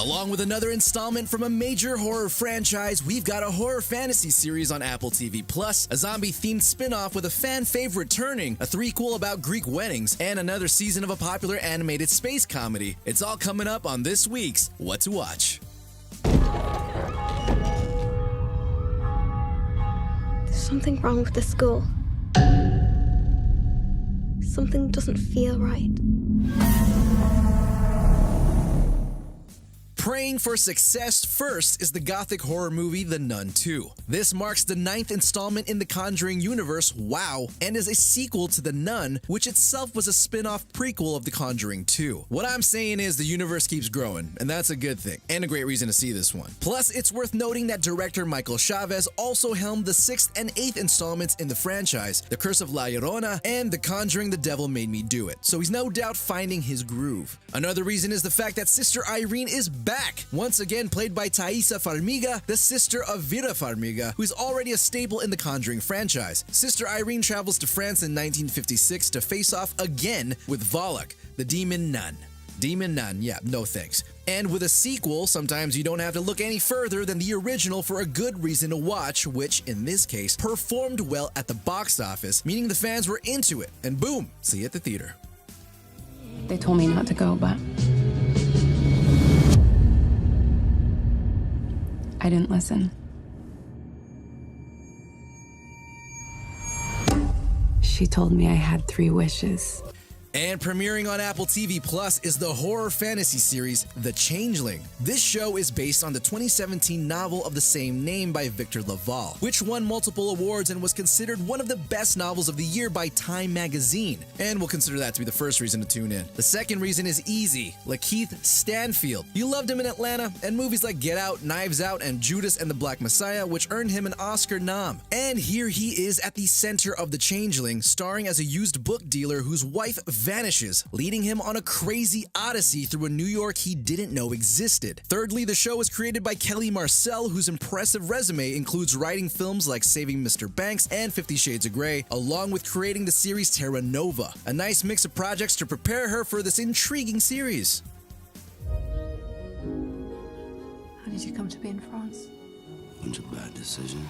Along with another installment from a major horror franchise, we've got a horror fantasy series on Apple TV+, a zombie-themed spin-off with a fan favorite turning, a threequel about Greek weddings, and another season of a popular animated space comedy. It's all coming up on this week's What to Watch. There's something wrong with the school. Something doesn't feel right. Praying for success first is the gothic horror movie The Nun II. This marks the 9th installment in the Conjuring universe, wow, and is a sequel to The Nun, which itself was a spin-off prequel of The Conjuring 2. What I'm saying is the universe keeps growing, and that's a good thing, and a great reason to see this one. Plus, it's worth noting that director Michael Chavez also helmed the 6th and 8th installments in the franchise, The Curse of La Llorona and The Conjuring The Devil Made Me Do It, so he's no doubt finding his groove. Another reason is the fact that Sister Irene is back, once again played by Thaisa Farmiga, the sister of Vera Farmiga, who is already a staple in the Conjuring franchise. Sister Irene travels to France in 1956 to face off again with Viral.k, the demon nun. Demon nun, yeah, no thanks. And with a sequel, sometimes you don't have to look any further than the original for a good reason to watch, which, in this case, performed well at the box office, meaning the fans were into it, and boom, see you at the theater. They told me not to go, but I didn't listen. She told me I had 3 wishes. And premiering on Apple TV Plus is the horror fantasy series The Changeling. This show is based on the 2017 novel of the same name by Victor LaValle, which won multiple awards and was considered one of the best novels of the year by Time magazine. And we'll consider that to be the first reason to tune in. The second reason is easy: Lakeith Stanfield. You loved him in Atlanta and movies like Get Out, Knives Out, and Judas and the Black Messiah, which earned him an Oscar nom. And here he is at the center of The Changeling, starring as a used book dealer whose wife vanishes, leading him on a crazy odyssey through a New York he didn't know existed. Thirdly, the show was created by Kelly Marcel, whose impressive resume includes writing films like Saving Mr. Banks and 50 Shades of Grey, along with creating the series Terra Nova. A nice mix of projects to prepare her for this intriguing series. How did you come to be in France? Bunch of bad decisions.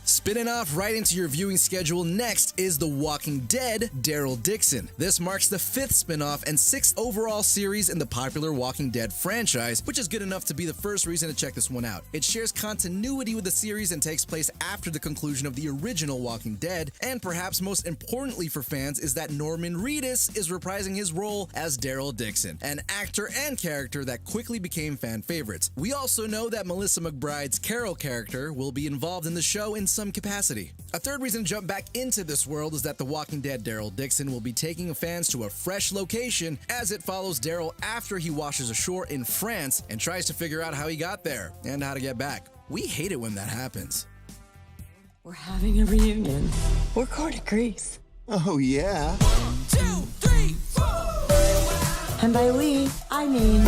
Spinning off right into your viewing schedule next is The Walking Dead, Daryl Dixon. This marks the 5th spin-off and 6th overall series in the popular Walking Dead franchise, which is good enough to be the first reason to check this one out. It shares continuity with the series and takes place after the conclusion of the original Walking Dead, and perhaps most importantly for fans is that Norman Reedus is reprising his role as Daryl Dixon, an actor and character that quickly became fan favorites. We also know that Melissa McBride's Carol character will be involved in the show in some capacity. A third reason to jump back into this world is that The Walking Dead Daryl Dixon will be taking fans to a fresh location as it follows Daryl after he washes ashore in France and tries to figure out how he got there and how to get back. We hate it when that happens. We're having a reunion. We're going to Greece. Oh, yeah? 1, 2, 3, 4. And by we, I mean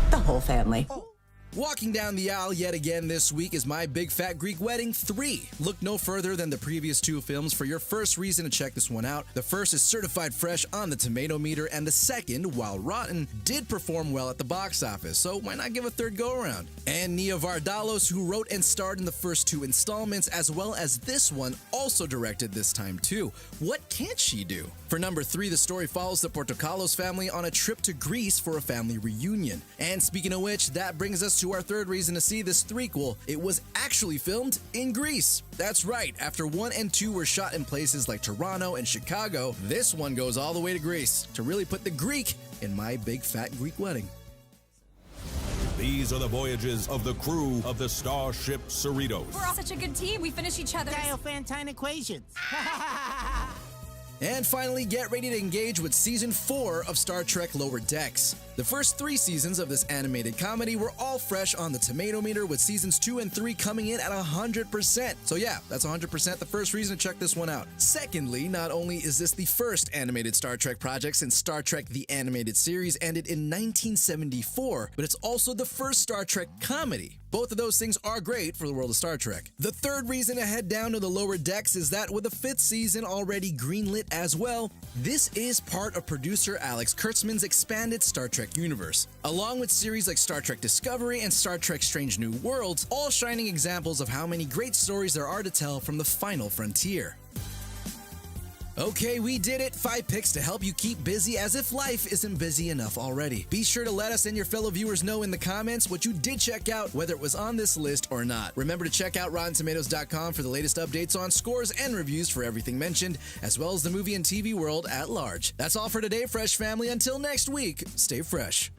the whole family. Walking down the aisle yet again this week is My Big Fat Greek Wedding 3. Look no further than the previous 2 films for your first reason to check this one out. The first is certified fresh on the tomato meter, and the second, while rotten, did perform well at the box office, so why not give a third go-around? And Nia Vardalos, who wrote and starred in the first 2 installments, as well as this one, also directed this time too. What can't she do? For number 3, the story follows the Portokalos family on a trip to Greece for a family reunion. And speaking of which, that brings us to our third reason to see this threequel. It was actually filmed in Greece. That's right, after 1 and 2 were shot in places like Toronto and Chicago, this one goes all the way to Greece to really put the Greek in My Big Fat Greek Wedding. These are the voyages of the crew of the starship Cerritos. We're all such a good team. We finish each other's Diophantine equations. And finally, get ready to engage with Season 4 of Star Trek Lower Decks. The first 3 seasons of this animated comedy were all fresh on the tomato meter, with Seasons 2 and 3 coming in at 100%. So yeah, that's 100% the first reason to check this one out. Secondly, not only is this the first animated Star Trek project since Star Trek The Animated Series ended in 1974, but it's also the first Star Trek comedy. Both of those things are great for the world of Star Trek. The third reason to head down to the lower decks is that with the 5th season already greenlit as well, this is part of producer Alex Kurtzman's expanded Star Trek universe, along with series like Star Trek Discovery and Star Trek Strange New Worlds, all shining examples of how many great stories there are to tell from the final frontier. Okay, we did it. 5 picks to help you keep busy as if life isn't busy enough already. Be sure to let us and your fellow viewers know in the comments what you did check out, whether it was on this list or not. Remember to check out RottenTomatoes.com for the latest updates on scores and reviews for everything mentioned, as well as the movie and TV world at large. That's all for today, Fresh Family. Until next week, stay fresh.